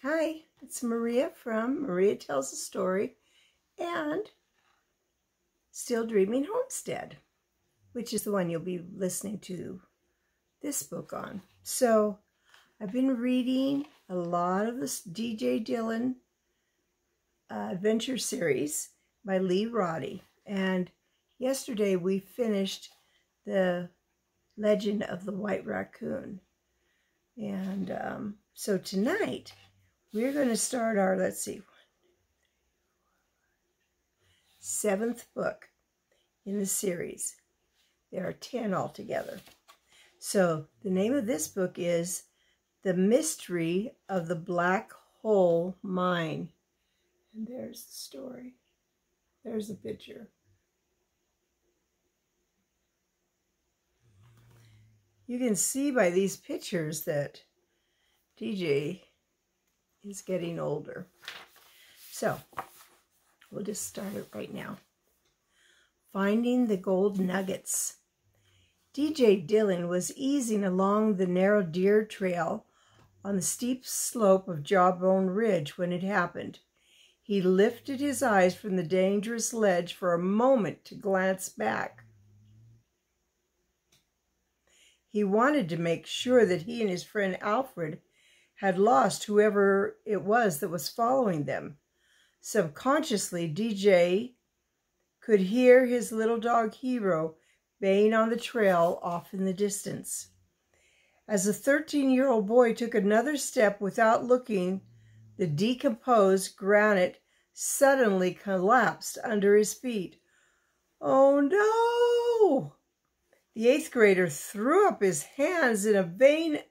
Hi, it's Maria from Maria Tells a Story and Still Dreaming Homestead, which is the one you'll be listening to this book on. So I've been reading a lot of this D.J. Dillon adventure series by Lee Roddy, and yesterday we finished the Legend of the White Raccoon. And so tonight we're going to start our, let's see, 7th book in the series. There are 10 altogether. So the name of this book is The Mystery of the Black Hole Mine. And there's the story. There's the picture. You can see by these pictures that DJ is getting older. So we'll just start it right now. Finding the gold nuggets. D.J. Dillon was easing along the narrow deer trail on the steep slope of Jawbone Ridge when it happened. He lifted his eyes from the dangerous ledge for a moment to glance back. He wanted to make sure that he and his friend Alfred had lost whoever it was that was following them. Subconsciously, DJ could hear his little dog Hero baying on the trail off in the distance. As the 13-year-old boy took another step without looking, the decomposed granite suddenly collapsed under his feet. "Oh no!" The 8th grader threw up his hands in a vain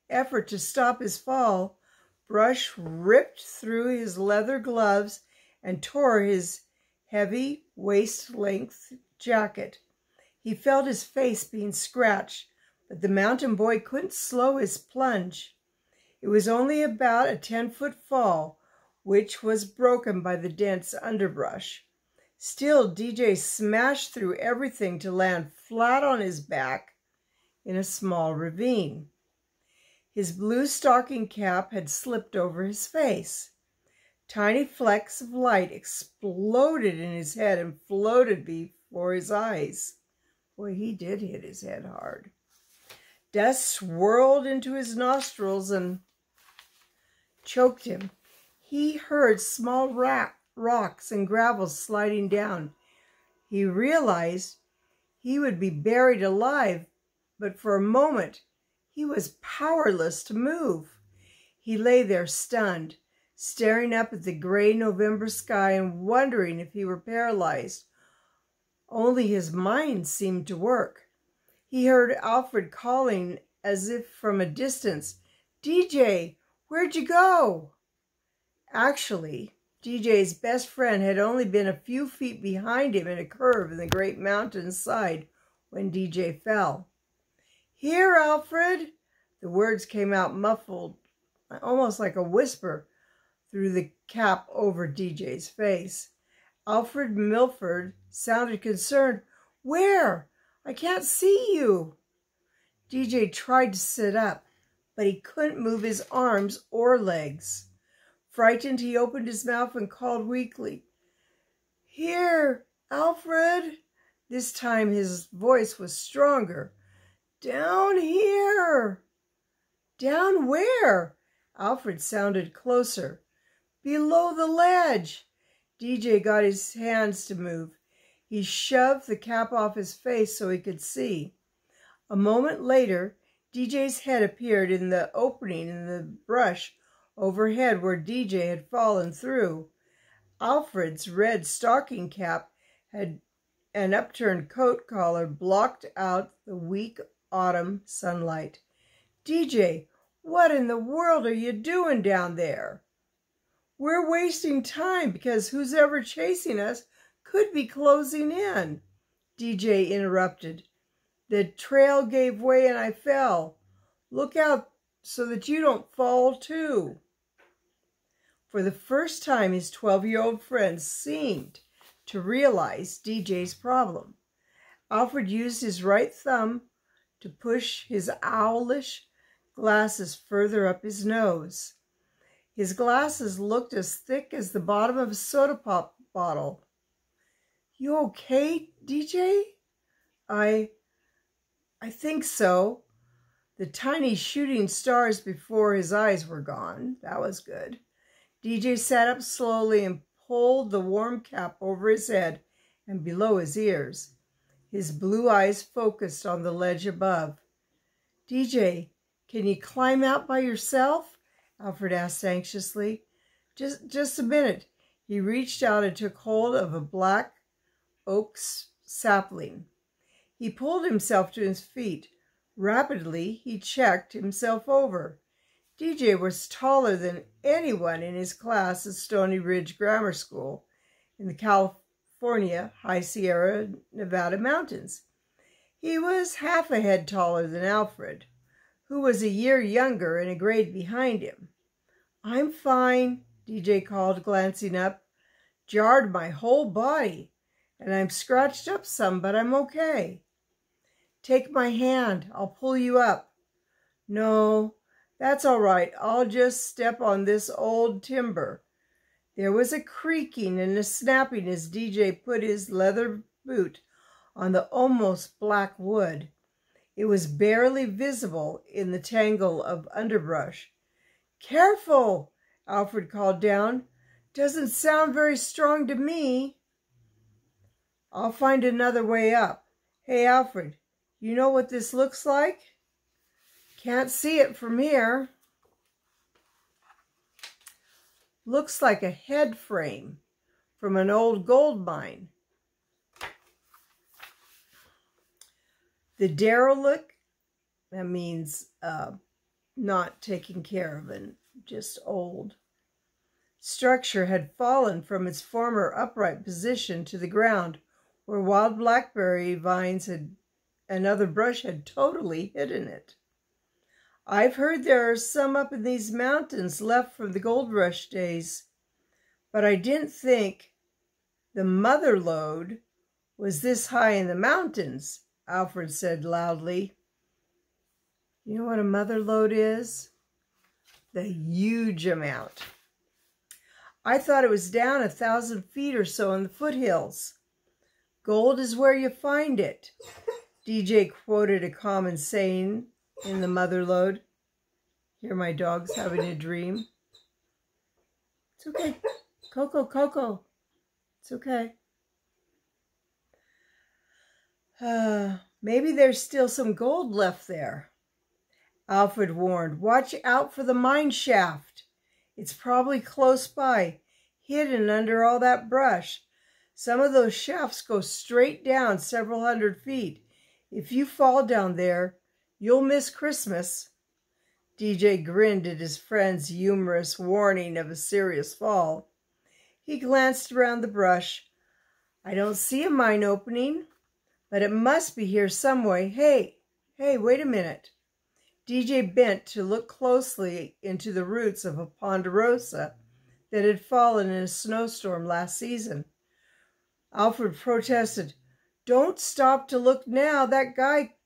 effort to stop his fall. Brush ripped through his leather gloves and tore his heavy waist-length jacket. He felt his face being scratched, but the mountain boy couldn't slow his plunge. It was only about a 10-foot fall, which was broken by the dense underbrush. Still, DJ smashed through everything to land flat on his back in a small ravine. His blue stocking cap had slipped over his face. Tiny flecks of light exploded in his head and floated before his eyes. Boy, he did hit his head hard. Dust swirled into his nostrils and choked him. He heard small rocks and gravel sliding down. He realized he would be buried alive, but for a moment he was powerless to move. He lay there stunned, staring up at the gray November sky and wondering if he were paralyzed. Only his mind seemed to work. He heard Alfred calling as if from a distance, "DJ, where'd you go?" Actually, DJ's best friend had only been a few feet behind him in a curve in the great mountain's side when DJ fell. "Here, Alfred!" The words came out muffled, almost like a whisper, through the cap over DJ's face. Alfred Milford sounded concerned. "Where? I can't see you." DJ tried to sit up, but he couldn't move his arms or legs. Frightened, he opened his mouth and called weakly, "Here, Alfred." This time his voice was stronger. "Down here." "Down where?" Alfred sounded closer. "Below the ledge." DJ got his hands to move. He shoved the cap off his face so he could see. A moment later, DJ's head appeared in the opening in the brush overhead where DJ had fallen through. Alfred's red stocking cap had an upturned coat collar blocked out the weak autumn sunlight. "DJ, what in the world are you doing down there?" "We're wasting time because who's ever chasing us could be closing in," DJ interrupted. "The trail gave way and I fell. Look out so that you don't fall too." For the first time, his 12-year-old friend seemed to realize DJ's problem. Alfred used his right thumb to push his owlish glasses further up his nose. His glasses looked as thick as the bottom of a soda pop bottle. "You okay, DJ?" I think so." The tiny shooting stars before his eyes were gone. That was good. DJ sat up slowly and pulled the warm cap over his head and below his ears. His blue eyes focused on the ledge above. "DJ, can you climb out by yourself?" Alfred asked anxiously. Just a minute." He reached out and took hold of a black oak sapling. He pulled himself to his feet. Rapidly, he checked himself over. DJ was taller than anyone in his class at Stony Ridge Grammar School in the California High Sierra Nevada mountains. He was half a head taller than Alfred, who was a year younger and a grade behind him. "I'm fine," DJ called, glancing up. "Jarred my whole body, and I'm scratched up some, but I'm okay." "Take my hand. I'll pull you up." "No, that's all right. I'll just step on this old timber." There was a creaking and a snapping as DJ put his leather boot on the almost black wood. It was barely visible in the tangle of underbrush. "Careful," Alfred called down. "Doesn't sound very strong to me." "I'll find another way up. Hey, Alfred, you know what this looks like?" "Can't see it from here." "Looks like a head frame from an old gold mine." The derelict, that means not taken care of and just old, structure had fallen from its former upright position to the ground, where wild blackberry vines and other brush had totally hidden it. "I've heard there are some up in these mountains left from the gold rush days, but I didn't think the mother lode was this high in the mountains," Alfred said loudly. You know what a mother lode is? The huge amount. "I thought it was down 1,000 feet or so in the foothills." "Gold is where you find it." DJ quoted a common saying in the mother lode. Hear my dog's having a dream. It's okay. Coco. It's okay. Maybe there's still some gold left there. Alfred warned. "Watch out for the mine shaft. It's probably close by, hidden under all that brush. Some of those shafts go straight down several hundred feet. If you fall down there, you'll miss Christmas." DJ grinned at his friend's humorous warning of a serious fall. He glanced around the brush. "I don't see a mine opening, but it must be here some way. Hey, wait a minute." DJ bent to look closely into the roots of a ponderosa that had fallen in a snowstorm last season. Alfred protested. "Don't stop to look now. That guy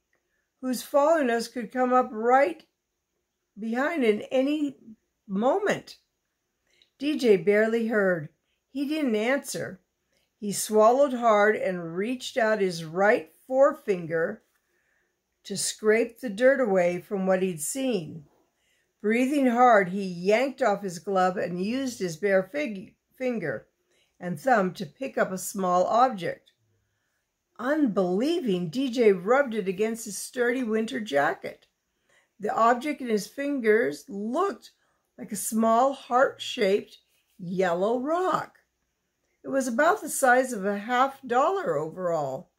who's following us could come up right behind in any moment." DJ barely heard. He didn't answer. He swallowed hard and reached out his right forefinger to scrape the dirt away from what he'd seen. Breathing hard, he yanked off his glove and used his bare finger and thumb to pick up a small object. Unbelieving, DJ rubbed it against his sturdy winter jacket. The object in his fingers looked like a small heart-shaped yellow rock. It was about the size of a $50 overall,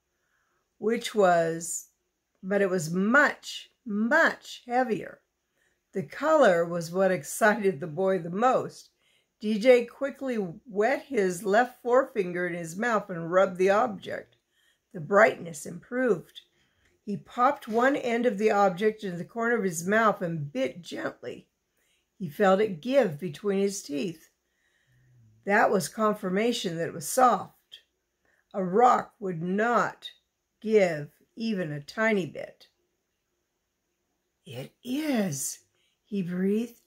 but it was much, much heavier. The color was what excited the boy the most. DJ quickly wet his left forefinger in his mouth and rubbed the object. The brightness improved. He popped one end of the object into the corner of his mouth and bit gently. He felt it give between his teeth. That was confirmation that it was soft. A rock would not give even a tiny bit. "It is," he breathed.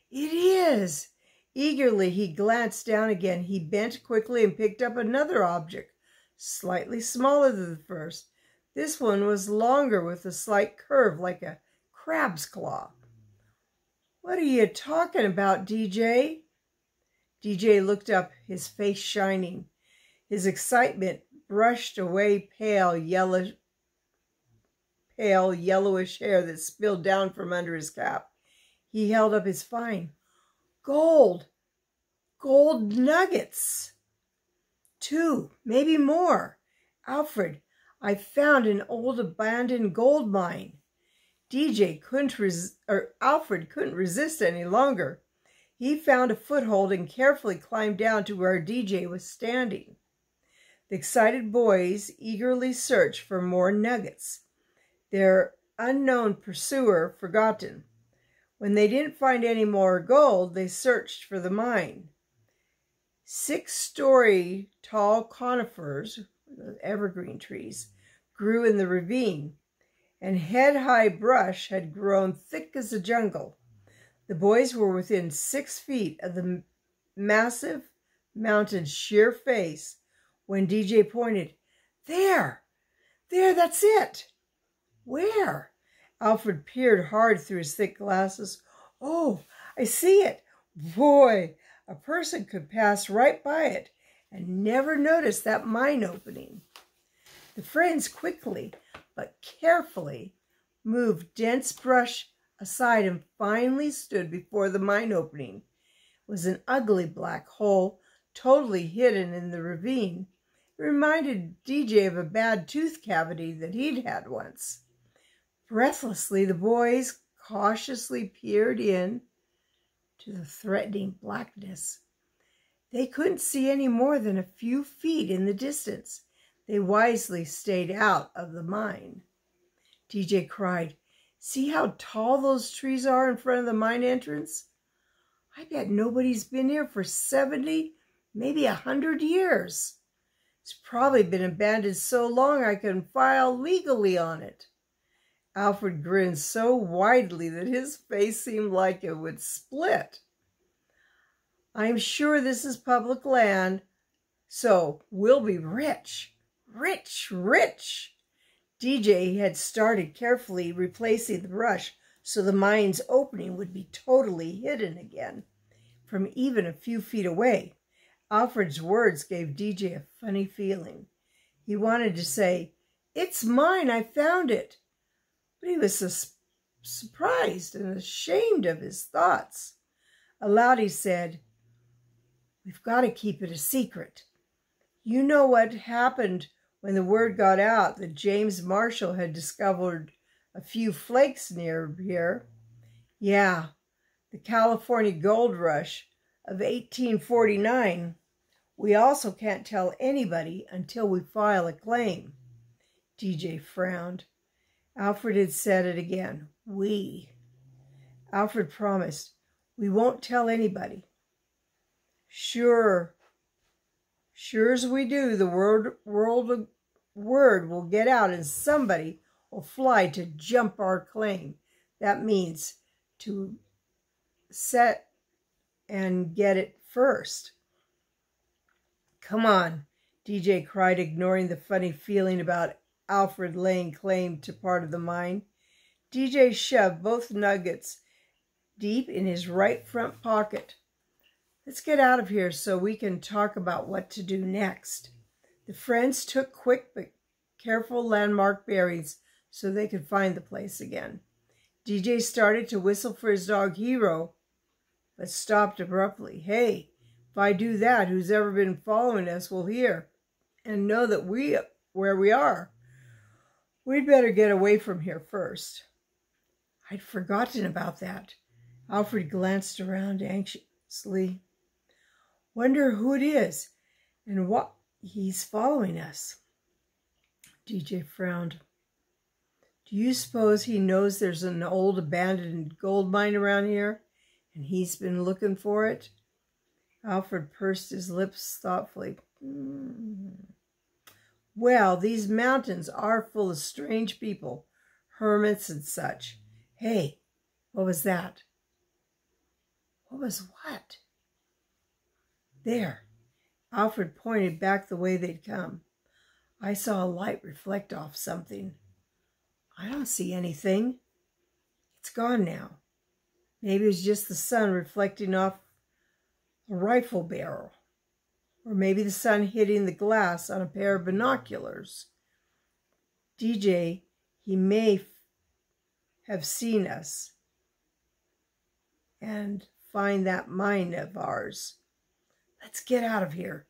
"It is. Eagerly, he glanced down again. He bent quickly and picked up another object, slightly smaller than the first. This one was longer with a slight curve like a crab's claw. "What are you talking about, DJ?" DJ looked up, his face shining. His excitement brushed away pale yellowish hair that spilled down from under his cap. He held up his fine gold nuggets. 2, maybe more. "Alfred, I found an old abandoned gold mine." Alfred couldn't resist any longer. He found a foothold and carefully climbed down to where DJ was standing. The excited boys eagerly searched for more nuggets, their unknown pursuer forgotten. When they didn't find any more gold, they searched for the mine. 6-story tall conifers, evergreen trees, grew in the ravine, and head-high brush had grown thick as a jungle. The boys were within 6 feet of the massive mountain's sheer face when DJ pointed. There, that's it." "Where?" Alfred peered hard through his thick glasses. "Oh, I see it. Boy, a person could pass right by it and never notice that mine opening." The friends quickly but carefully moved dense brush aside and finally stood before the mine opening. It was an ugly black hole, totally hidden in the ravine. It reminded DJ of a bad tooth cavity that he'd had once. Breathlessly, the boys cautiously peered in to the threatening blackness. They couldn't see any more than a few feet in the distance. They wisely stayed out of the mine. DJ cried, "See how tall those trees are in front of the mine entrance? I bet nobody's been here for 70, maybe 100 years. It's probably been abandoned so long I can file legally on it." Alfred grinned so widely that his face seemed like it would split. "I'm sure this is public land, so we'll be rich. Rich." DJ had started carefully replacing the brush so the mine's opening would be totally hidden again from even a few feet away. Alfred's words gave DJ a funny feeling. He wanted to say, "It's mine, I found it." But he was surprised and ashamed of his thoughts. Aloud he said, "We've got to keep it a secret. You know what happened when the word got out that James Marshall had discovered a few flakes near here? Yeah, the California gold rush of 1849. We also can't tell anybody until we file a claim." DJ frowned. Alfred had said it again. "We." Alfred promised, "We won't tell anybody." Sure as we do, the word will get out and somebody will fly to jump our claim. That means to set and get it first." "Come on," DJ cried, ignoring the funny feeling about Alfred laying claim to part of the mine. DJ shoved both nuggets deep in his right front pocket. "Let's get out of here so we can talk about what to do next." The friends took quick but careful landmark bearings so they could find the place again. DJ started to whistle for his dog Hero, but stopped abruptly. "Hey, if I do that, who's ever been following us will hear and know that where we are. We'd better get away from here first." "I'd forgotten about that." Alfred glanced around anxiously. "Wonder who it is and what he's following us." DJ frowned. "Do you suppose he knows there's an old abandoned gold mine around here and he's been looking for it?" Alfred pursed his lips thoughtfully. "Well, these mountains are full of strange people, hermits and such. Hey, what was that?" "What was what?" There. Alfred pointed back the way they'd come. I saw a light reflect off something. I don't see anything. It's gone now. Maybe it's just the sun reflecting off a rifle barrel. Or maybe the sun hitting the glass on a pair of binoculars. DJ, he may have seen us and find that mine of ours. Let's get out of here,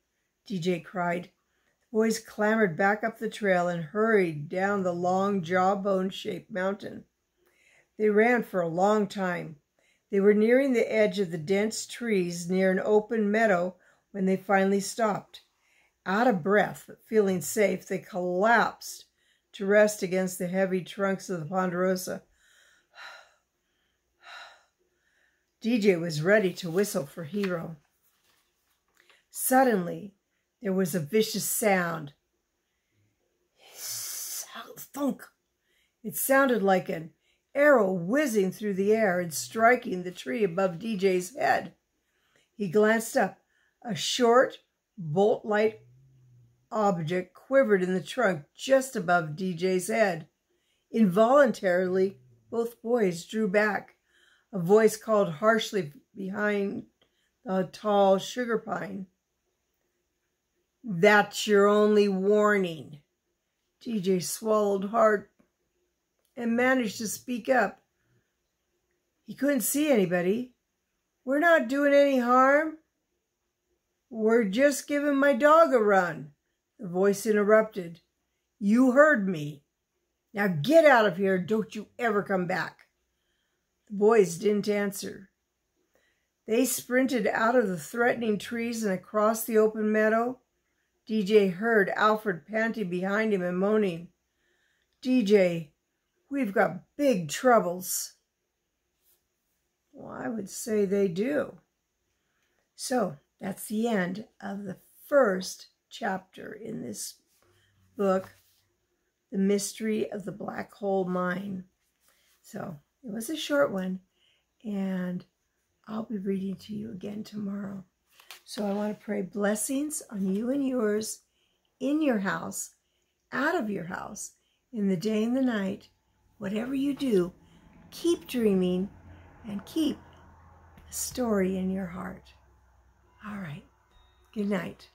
DJ cried. The boys clambered back up the trail and hurried down the long jawbone-shaped mountain. They ran for a long time. They were nearing the edge of the dense trees near an open meadow when they finally stopped. Out of breath, but feeling safe, they collapsed to rest against the heavy trunks of the ponderosa. DJ was ready to whistle for Hero. Suddenly, there was a vicious sound. Thunk! It sounded like an arrow whizzing through the air and striking the tree above DJ's head. He glanced up. A short, bolt-like object quivered in the trunk just above DJ's head. Involuntarily, both boys drew back. A voice called harshly behind the tall sugar pine. That's your only warning. DJ swallowed hard and managed to speak up. He couldn't see anybody. We're not doing any harm. We're just giving my dog a run. The voice interrupted. You heard me. Now get out of here. Don't you ever come back. The boys didn't answer. They sprinted out of the threatening trees and across the open meadow. DJ heard Alfred panting behind him and moaning. DJ, we've got big troubles. Well, I would say they do. So that's the end of the first chapter in this book, The Mystery of the Black Hole Mine. So it was a short one, and I'll be reading to you again tomorrow. So I want to pray blessings on you and yours, in your house, out of your house, in the day and the night. Whatever you do, keep dreaming and keep a story in your heart. All right. Good night.